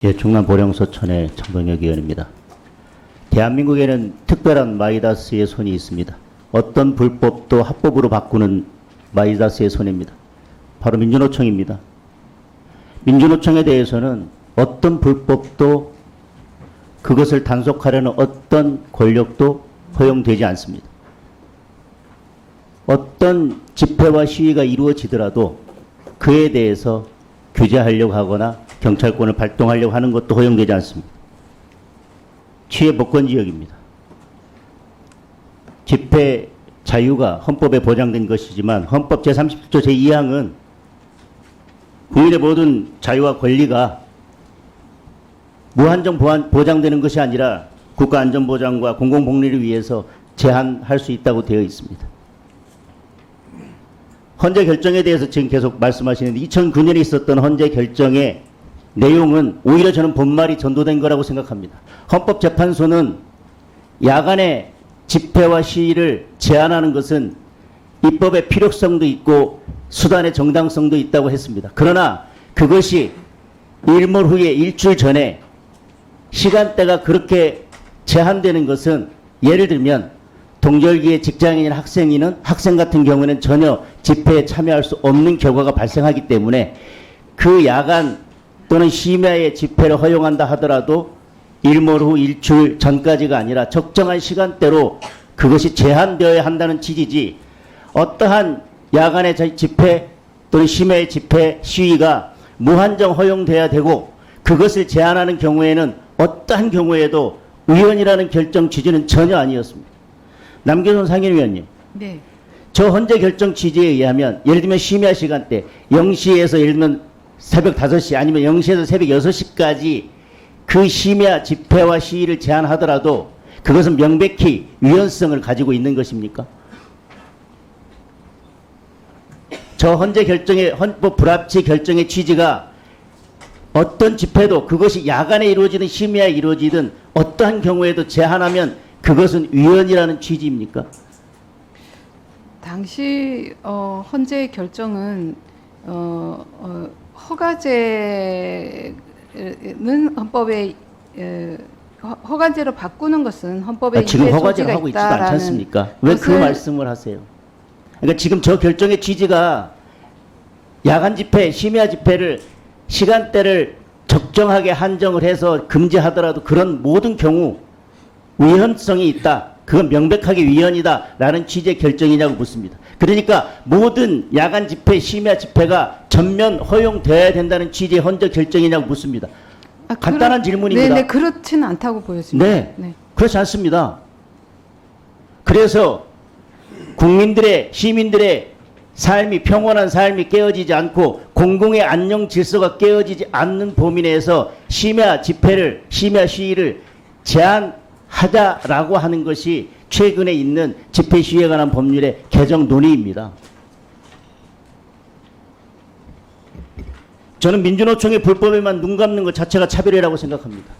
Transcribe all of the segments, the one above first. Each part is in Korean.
예, 충남 보령서천의 정동혁 의원입니다. 대한민국에는 특별한 마이다스의 손이 있습니다. 어떤 불법도 합법으로 바꾸는 마이다스의 손입니다. 바로 민주노총입니다. 민주노총에 대해서는 어떤 불법도 그것을 단속하려는 어떤 권력도 허용되지 않습니다. 어떤 집회와 시위가 이루어지더라도 그에 대해서 규제하려고 하거나 경찰권을 발동하려고 하는 것도 허용되지 않습니다. 취해 복권지역입니다. 집회 자유가 헌법에 보장된 것이지만 헌법 제37조 제2항은 국민의 모든 자유와 권리가 무한정 보장되는 것이 아니라 국가안전보장과 공공복리를 위해서 제한할 수 있다고 되어 있습니다. 헌재 결정에 대해서 지금 계속 말씀하시는데 2009년에 있었던 헌재 결정의 내용은 오히려 저는 본말이 전도된 거라고 생각합니다. 헌법재판소는 야간에 집회와 시위를 제한하는 것은 입법의 필요성도 있고 수단의 정당성도 있다고 했습니다. 그러나 그것이 일몰 후에 일주일 전에 시간대가 그렇게 제한되는 것은 예를 들면 동절기에 직장인이나 학생 같은 경우는 전혀 집회에 참여할 수 없는 결과가 발생하기 때문에 그 야간 또는 심야의 집회를 허용한다 하더라도 일몰 후 일주일 전까지가 아니라 적정한 시간대로 그것이 제한되어야 한다는 취지지 어떠한 야간의 집회 또는 심야의 집회 시위가 무한정 허용돼야 되고 그것을 제한하는 경우에는 어떠한 경우에도 의원이라는 결정 취지는 전혀 아니었습니다. 남경선 상임위원님. 네. 저 헌재 결정 취지에 의하면 예를 들면 심야 시간대 0시에서 예를 들면 새벽 5시 아니면 0시에서 새벽 6시까지 그 심야 집회와 시위를 제한하더라도 그것은 명백히 위헌성을 가지고 있는 것입니까? 저 헌재 결정의 헌법 불합치 결정의 취지가 어떤 집회도 그것이 야간에 이루어지든 심야에 이루어지든 어떠한 경우에도 제한하면 그것은 위헌이라는 취지입니까? 당시 헌재 결정은 허가제는 헌법에 허가제로 바꾸는 것은 헌법에 지금 이해 허가제로 소지가 하고 있지도 않지 있다라는 않습니까? 왜 그 것을 말씀을 하세요? 그러니까 지금 저 결정의 취지가 야간 집회, 심야 집회를 시간대를 적정하게 한정을 해서 금지하더라도 그런 모든 경우 위헌성이 있다. 그건 명백하게 위헌이다. 라는 취지의 결정이냐고 묻습니다. 그러니까 모든 야간 집회, 심야 집회가 전면 허용되어야 된다는 취지의 헌재 결정이냐고 묻습니다. 간단한 질문입니다. 네, 그렇지는 않다고 보여집니다. 네, 그렇지 않습니다. 그래서 국민들의, 시민들의 삶이, 평온한 삶이 깨어지지 않고 공공의 안녕 질서가 깨어지지 않는 범위 내에서 심야 집회를, 심야 시위를 제한하자라고 하는 것이 최근에 있는 집회 시위에 관한 법률의 개정 논의입니다. 저는 민주노총의 불법에만 눈 감는 것 자체가 차별이라고 생각합니다.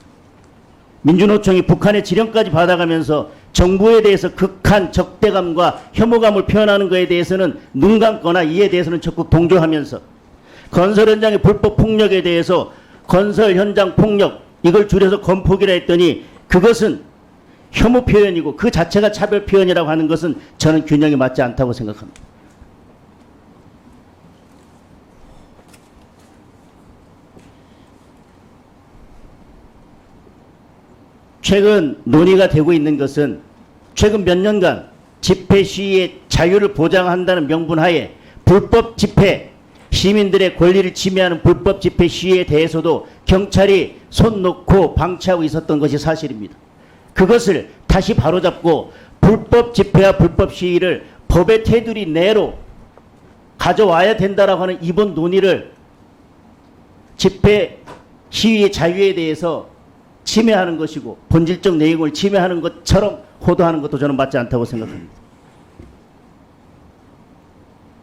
민주노총이 북한의 지령까지 받아가면서 정부에 대해서 극한 적대감과 혐오감을 표현하는 것에 대해서는 눈 감거나 이에 대해서는 적극 동조하면서 건설 현장의 불법 폭력에 대해서 건설 현장 폭력 이걸 줄여서 건폭이라 했더니 그것은 혐오 표현이고 그 자체가 차별 표현이라고 하는 것은 저는 균형이 맞지 않다고 생각합니다. 최근 논의가 되고 있는 것은 최근 몇 년간 집회 시위의 자유를 보장한다는 명분하에 불법 집회, 시민들의 권리를 침해하는 불법 집회 시위에 대해서도 경찰이 손 놓고 방치하고 있었던 것이 사실입니다. 그것을 다시 바로잡고 불법 집회와 불법 시위를 법의 테두리 내로 가져와야 된다라고 하는 이번 논의를 집회 시위의 자유에 대해서 침해하는 것이고 본질적 내용을 침해하는 것처럼 호도하는 것도 저는 맞지 않다고 생각합니다.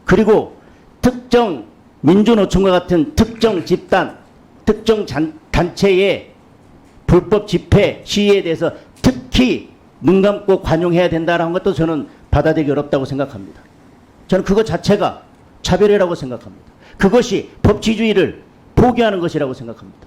그리고 특정 민주노총과 같은 특정 집단, 특정 단체의 불법 집회, 시위에 대해서 특히 눈 감고 관용해야 된다는 것도 저는 받아들이기 어렵다고 생각합니다. 저는 그것 자체가 차별이라고 생각합니다. 그것이 법치주의를 포기하는 것이라고 생각합니다.